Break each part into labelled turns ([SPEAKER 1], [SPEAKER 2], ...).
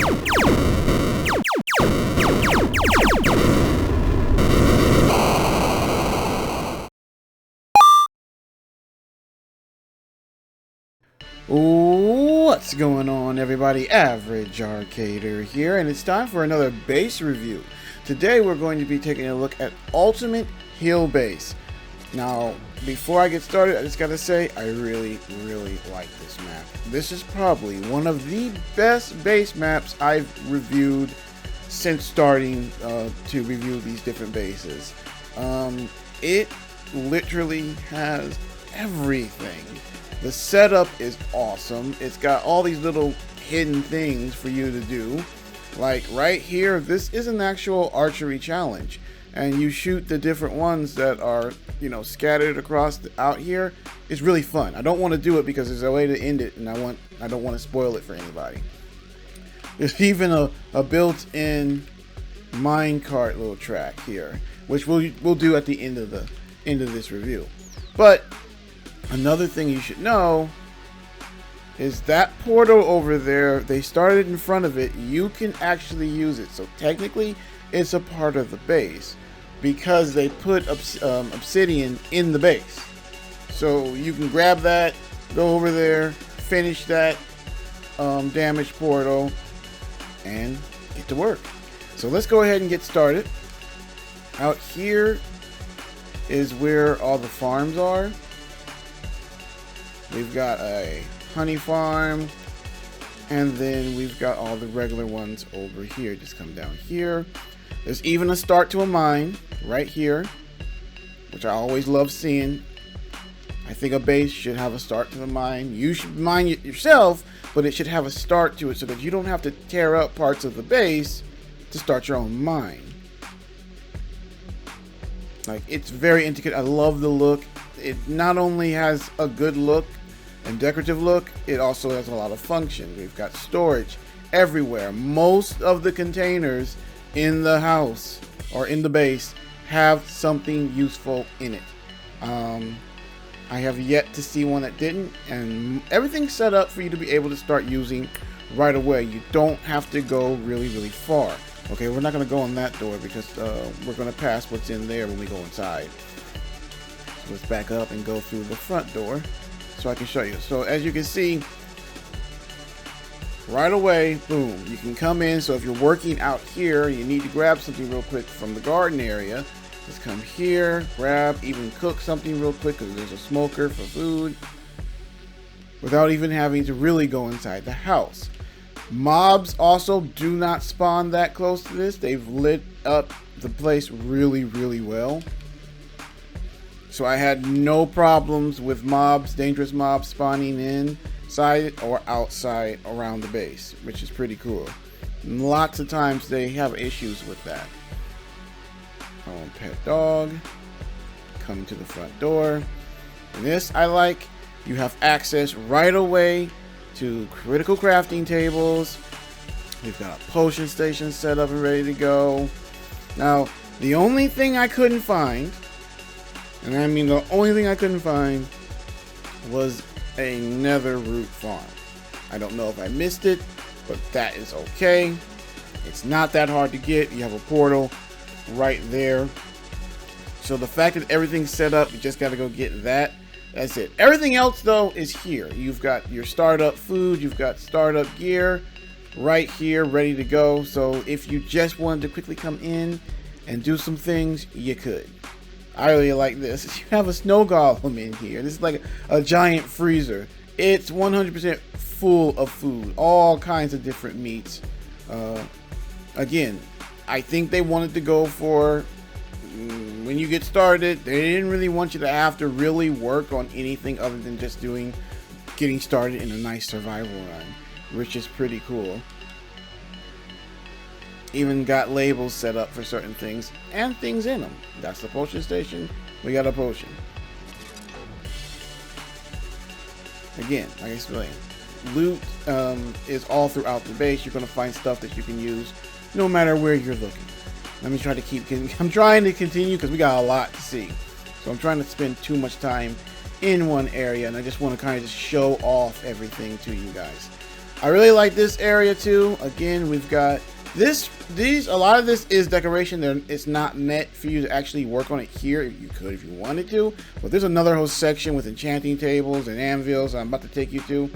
[SPEAKER 1] What's going on, everybody? Average Arcader here, and it's time for another base review. Today we're going to be taking a look at Ultimate Hill Base. Now, before I get started, I just gotta say, I really like this map. This is probably one of the best base maps I've reviewed since starting to review these different bases. It literally has everything. The setup is awesome. It's got all these little hidden things for you to do. Like right here, this is an actual archery challenge. And you shoot the different ones that are, scattered across out here. It's really fun. I don't want to do it because there's a way to end it, and I don't want to spoil it for anybody. There's even a built-in minecart little track here, which we'll do at the end of this review. But another thing you should know is that portal over there, they started in front of it. You can actually use it. So technically, it's a part of the base because they put obsidian in the base. So you can grab that, go over there, finish that damaged portal, and get to work. So let's go ahead and get started. Out here is where all the farms are. We've got a honey farm, and then we've got all the regular ones over here. Just come down here. There's even a start to a mine right here, which I always love seeing. I think a base should have a start to the mine. You should mine it yourself, but it should have a start to it so that you don't have to tear up parts of the base to start your own mine. Like, it's very intricate. I love the look. It not only has a good look and decorative look, it also has a lot of function. We've got storage everywhere. Most of the containers in the house or in the base have something useful in it. I have yet to see one that didn't, and everything's set up for you to be able to start using right away. You don't have to go really far. Okay, we're not going to go in that door because we're going to pass what's in there when we go inside. So let's back up and go through the front door so I can show you. So as you can see, right away, boom, you can come in. So if you're working out here, you need to grab something real quick from the garden area. Just come here, grab, even cook something real quick because there's a smoker for food without even having to really go inside the house. Mobs also do not spawn that close to this. They've lit up the place really well. So I had no problems with mobs, dangerous mobs spawning inside or outside around the base, which is pretty cool. And lots of times they have issues with that. Pet dog, coming to the front door. And this I like. You have access right away to critical crafting tables. We've got a potion station set up and ready to go. Now, the only thing I couldn't find, and I mean the only thing I couldn't find, was a nether root farm. I don't know if I missed it, but that is okay. It's not that hard to get. You have a portal right there. So the fact that everything's set up, you just got to go get that. That's it. Everything else though is here. You've got your startup food, you've got startup gear right here ready to go. So if you just wanted to quickly come in and do some things, you could. I really like this. You have a snow golem in here. This is like a giant freezer. It's 100% full of food, all kinds of different meats. Again, I think they wanted to go for, when you get started, they didn't really want you to have to really work on anything other than just getting started in a nice survival run, which is pretty cool. Even got labels set up for certain things and things in them. That's the potion station. We got a potion. Again, like I explained, loot is all throughout the base. You're going to find stuff that you can use no matter where you're looking. Let me try to I'm trying to continue because we got a lot to see. So I'm trying to spend too much time in one area, and I just want to kind of just show off everything to you guys. I really like this area too. Again, we've got a lot of this is decoration. It's not meant for you to actually work on it here. You could if you wanted to, but there's another whole section with enchanting tables and anvils I'm about to take you to.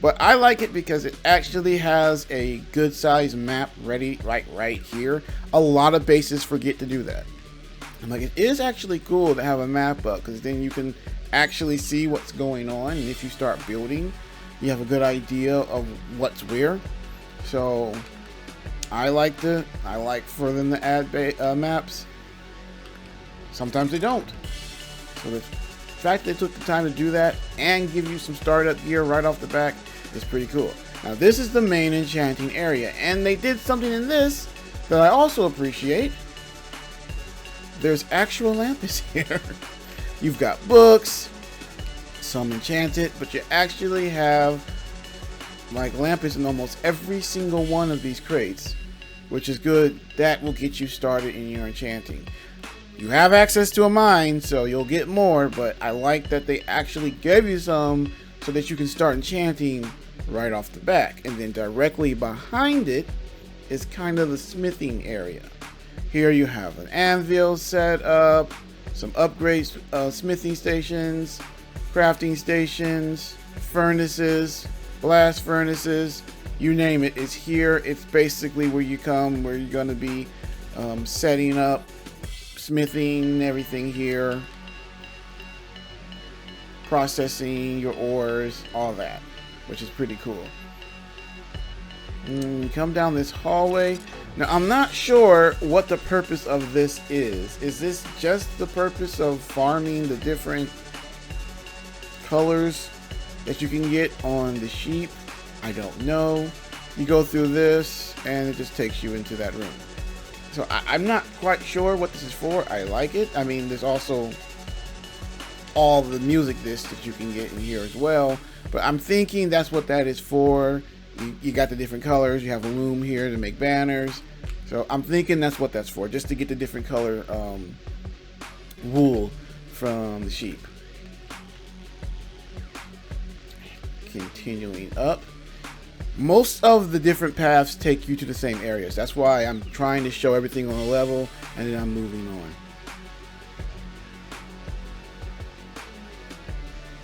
[SPEAKER 1] But I like it because it actually has a good size map ready right here. A lot of bases forget to do that. I'm like, it is actually cool to have a map up, because then you can actually see what's going on, and if you start building, you have a good idea of what's where. So I like for them to add maps. Sometimes they don't. So the fact they took the time to do that and give you some startup gear right off the back is pretty cool. Now this is the main enchanting area, and they did something in this that I also appreciate. There's actual lamps here. You've got books, some enchanted, but you actually have like lamps in almost every single one of these crates, which is good. That will get you started in your enchanting. You have access to a mine, so you'll get more, but I like that they actually gave you some so that you can start enchanting right off the back. And then directly behind it is kind of the smithing area. Here you have an anvil set up, some upgrades, smithing stations, crafting stations, furnaces, blast furnaces, you name it, it's here. It's basically where you come, where you're going to be setting up, smithing, everything here, processing your ores, all that, which is pretty cool. You come down this hallway. Now I'm not sure what the purpose of this is. Is this just the purpose of farming the different colors that you can get on the sheep? I don't know. You go through this and it just takes you into that room. So I'm not quite sure what this is for. I like it. I mean, there's also all the music discs that you can get in here as well, but I'm thinking that's what that is for. You got the different colors. You have a loom here to make banners. So I'm thinking that's what that's for, just to get the different color wool from the sheep. Continuing up. Most of the different paths take you to the same areas. That's why I'm trying to show everything on a level, and then I'm moving on.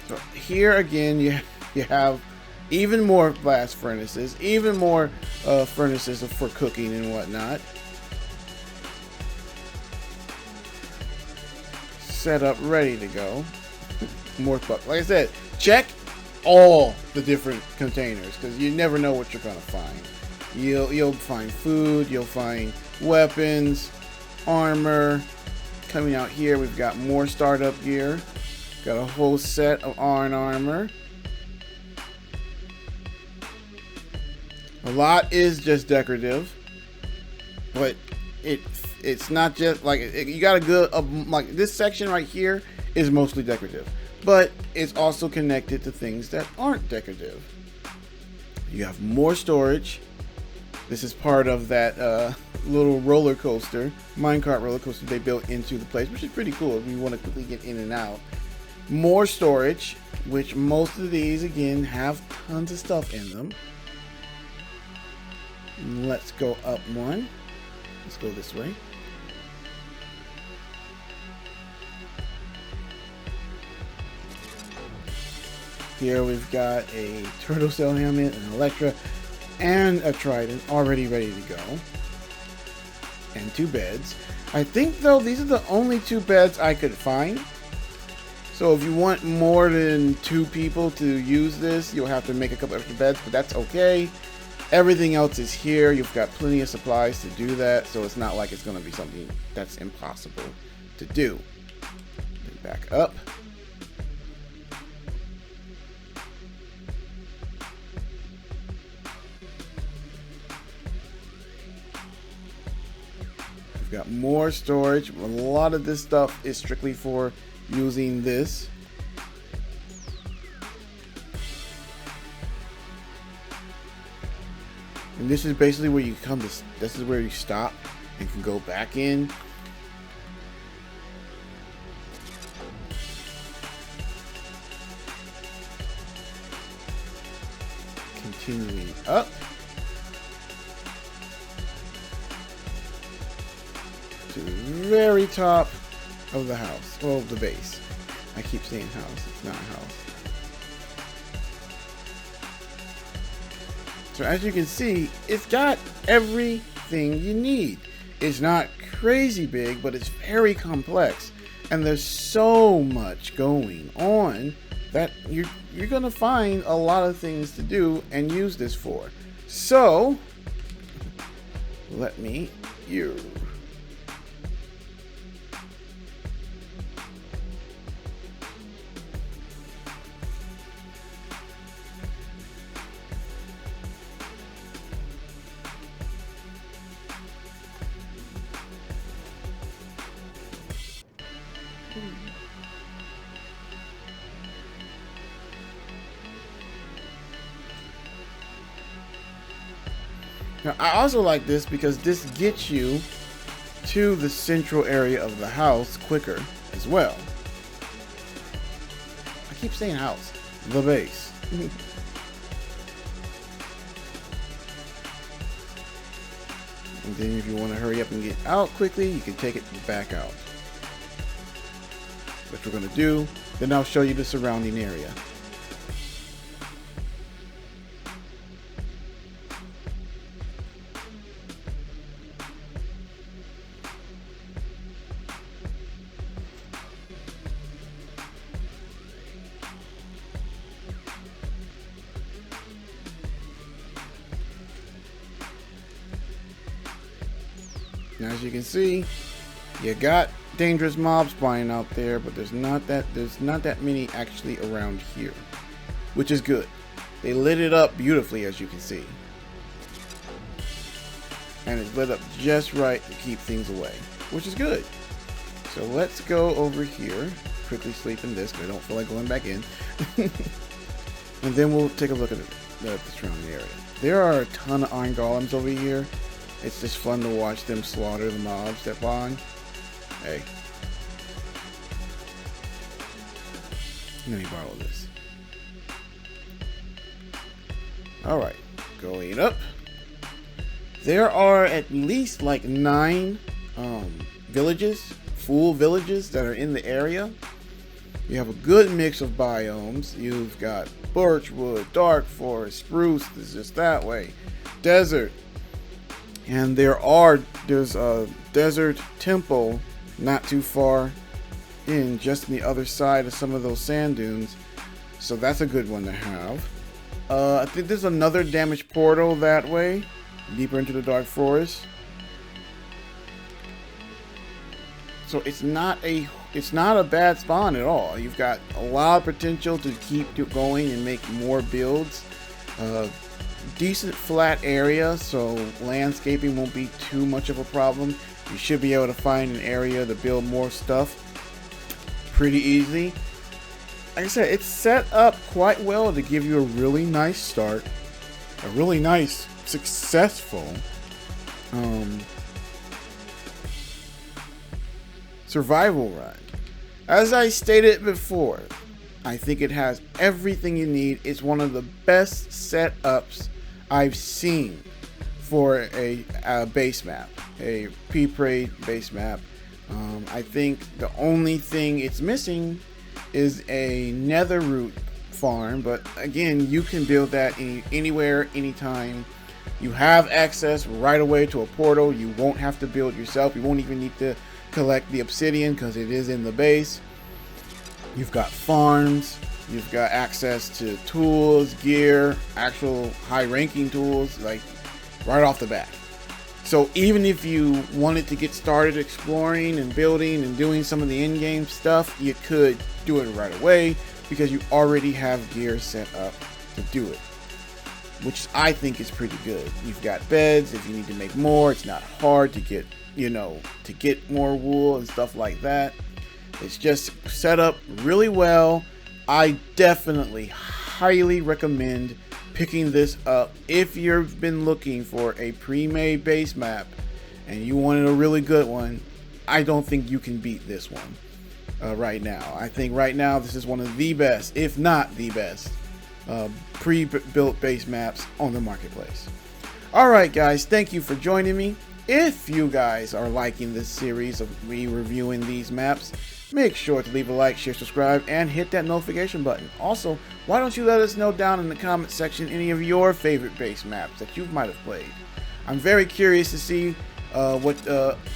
[SPEAKER 1] So here again, you have even more blast furnaces, even more furnaces for cooking and whatnot. Set up, ready to go. More like I said, check all the different containers, because you never know what you're gonna find. You'll find food, you'll find weapons, armor. Coming out here, we've got more startup gear. Got a whole set of iron armor. A lot is just decorative, but it's not just like you got a good like this section right here is mostly decorative, but it's also connected to things that aren't decorative. You have more storage. This is part of that little roller coaster, minecart roller coaster they built into the place, which is pretty cool if you want to quickly get in and out. More storage, which most of these again have tons of stuff in them. Let's go up one. Let's go this way. Here we've got a turtle shell helmet, an Electra, and a trident already ready to go. And 2 beds. I think though these are the only 2 beds I could find. So if you want more than 2 people to use this, you'll have to make a couple extra beds, but that's okay. Everything else is here. You've got plenty of supplies to do that, so it's not like it's going to be something that's impossible to do. Back up. We've got more storage. A lot of this stuff is strictly for using this. And this is basically where you come to, this is where you stop and can go back in. continuing up. To the very top of the house. Well, the base. I keep saying house. It's not a house. So as you can see, it's got everything you need. It's not crazy big, but it's very complex. And there's so much going on that you're going to find a lot of things to do and use this for. So, let me you. Now, I also like this because this gets you to the central area of the house quicker as well. I keep saying house, the base. And then if you want to hurry up and get out quickly, you can take it back out. Which we're going to do. Then I'll show you the surrounding area. Now, as you can see, you got dangerous mobs spawning out there, but there's not that many actually around here, which is good. They lit it up beautifully, as you can see, and it's lit up just right to keep things away, which is good. So let's go over here, quickly sleep in this because I don't feel like going back in, and then we'll take a look at the surrounding area. There are a ton of iron golems over here. It's just fun to watch them slaughter the mobs that spawn. Hey. Let me borrow this. Alright. Going up. There are at least like 9 villages, full villages that are in the area. You have a good mix of biomes. You've got birchwood, dark forest, spruce, this is that way, desert. And there's a desert temple not too far in, just on the other side of some of those sand dunes. So that's a good one to have. I think there's another damaged portal that way, deeper into the dark forest. So it's not a bad spawn at all. You've got a lot of potential to keep going and make more builds. Decent flat area, so landscaping won't be too much of a problem. You should be able to find an area to build more stuff pretty easy. Like I said, it's set up quite well to give you a really nice start, a really nice, successful survival run. As I stated before, I think it has everything you need. It's one of the best setups I've seen for a base map, a pre-prayed base map. I think the only thing it's missing is a nether root farm, but again, you can build that anywhere, anytime. You have access right away to a portal. You won't have to build yourself. You won't even need to collect the obsidian because it is in the base. You've got farms, you've got access to tools, gear, actual high-ranking tools, like right off the bat. So even if you wanted to get started exploring and building and doing some of the in-game stuff, you could do it right away because you already have gear set up to do it, which I think is pretty good. You've got beds if you need to make more. It's not hard to get, to get more wool and stuff like that. It's just set up really well. I definitely highly recommend picking this up if you've been looking for a pre-made base map and you wanted a really good one. I don't think you can beat this one right now. I think right now this is one of the best, if not the best, pre-built base maps on the marketplace. Alright guys, thank you for joining me. If you guys are liking this series of me reviewing these maps, make sure to leave a like, share, subscribe, and hit that notification button. Also, why don't you let us know down in the comment section any of your favorite base maps that you might have played. I'm very curious to see what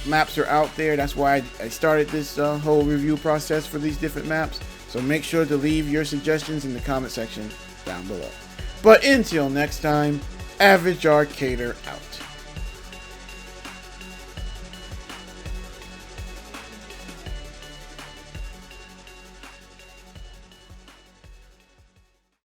[SPEAKER 1] maps are out there. That's why I started this whole review process for these different maps. So make sure to leave your suggestions in the comment section down below. But until next time, Average Arcader out.